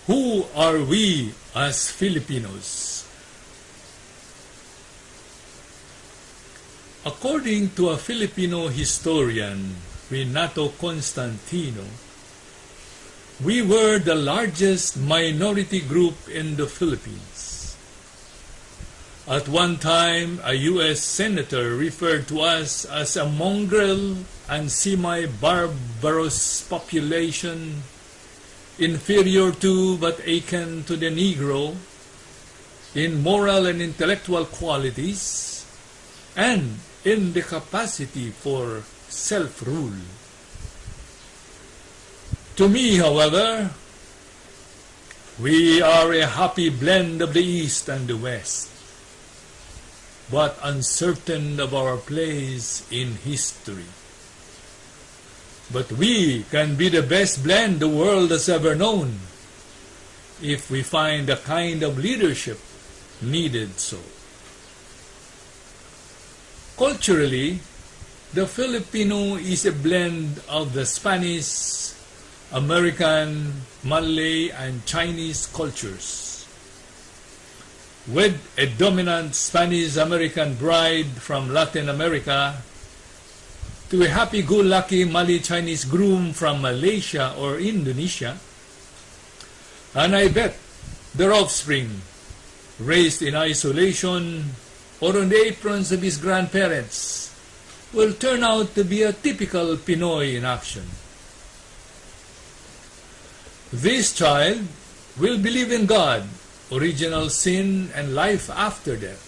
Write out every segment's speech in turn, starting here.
Who are we as Filipinos? According to a Filipino historian, Renato Constantino, we were the largest minority group in the Philippines. At one time, a U.S. senator referred to us as a mongrel and semi-barbarous population, inferior to but akin to the Negro in moral and intellectual qualities and in the capacity for self-rule. To me, however, we are a happy blend of the East and the West, but uncertain of our place in history. But we can be the best blend the world has ever known if we find the kind of leadership needed so. Culturally, the Filipino is a blend of the Spanish, American, Malay, and Chinese cultures, with a dominant Spanish-American bride from Latin America to a happy-go-lucky Malay-Chinese groom from Malaysia or Indonesia, and I bet their offspring, raised in isolation or on the aprons of his grandparents, will turn out to be a typical Pinoy in action. This child will believe in God, original sin, and life after death,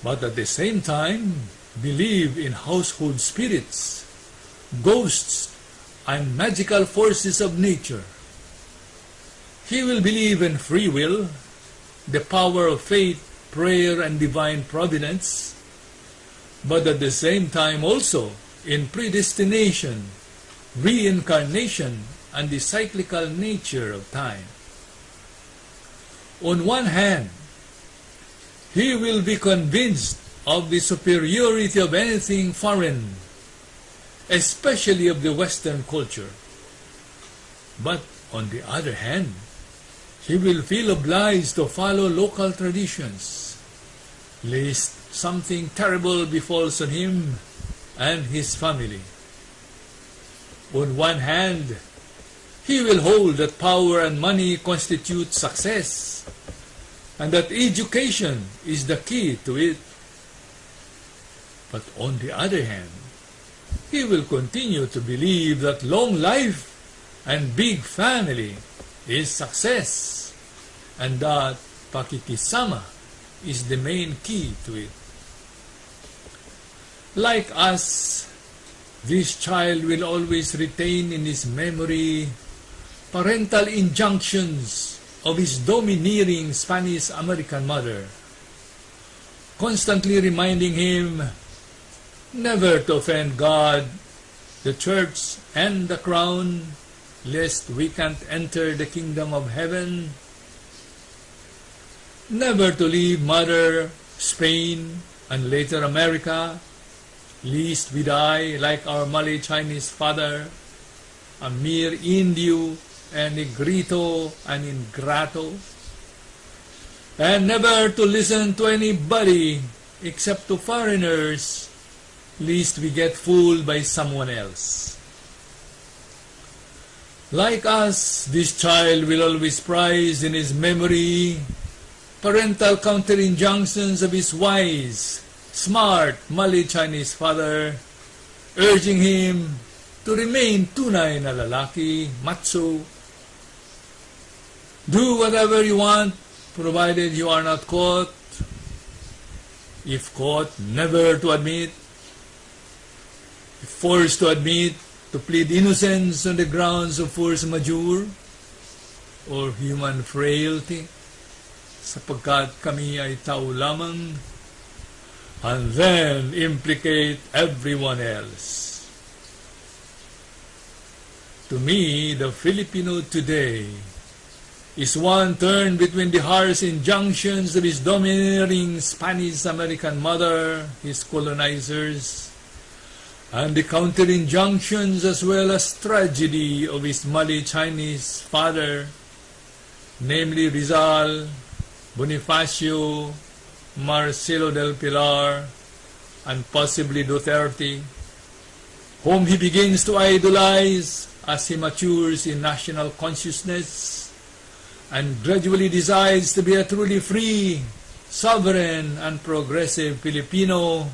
but at the same time believe in household spirits, ghosts, and magical forces of nature. He will believe in free will, the power of faith, prayer, and divine providence, but at the same time also in predestination, reincarnation, and the cyclical nature of time. On one hand, he will be convinced of the superiority of anything foreign, especially of the Western culture. But on the other hand, he will feel obliged to follow local traditions, lest something terrible befalls on him and his family. On one hand, he will hold that power and money constitute success, and that education is the key to it. But on the other hand, he will continue to believe that long life and big family is success, and that pakikisama is the main key to it. Like us, this child will always retain in his memory parental injunctions of his domineering Spanish-American mother, constantly reminding him never to offend God, the church, and the crown, lest we can't enter the kingdom of heaven. Never to leave mother, Spain, and later America, lest we die like our Malay-Chinese father, a mere Indio, and negrito, and ingrato. And never to listen to anybody except to foreigners, lest we get fooled by someone else. Like us, this child will always prize in his memory parental counter-injunctions of his wise, smart Malay-Chinese father, urging him to remain tunay na lalaki, macho. Do whatever you want, provided you are not caught. If caught, never to admit. If forced to admit, to plead innocence on the grounds of force majeure or human frailty, sapagkat kami ay tao lamang, and then implicate everyone else. To me, the Filipino today is one turned between the harsh injunctions of his domineering Spanish-American mother, his colonizers, and the counter-injunctions as well as tragedy of his Malay-Chinese father, namely Rizal, Bonifacio, Marcelo del Pilar, and possibly Duterte, whom he begins to idolize as he matures in national consciousness and gradually decides to be a truly free, sovereign, and progressive Filipino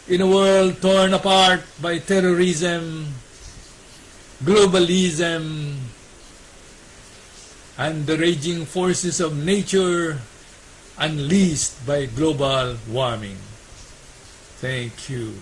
in a world torn apart by terrorism, globalism, and the raging forces of nature unleashed by global warming. Thank you.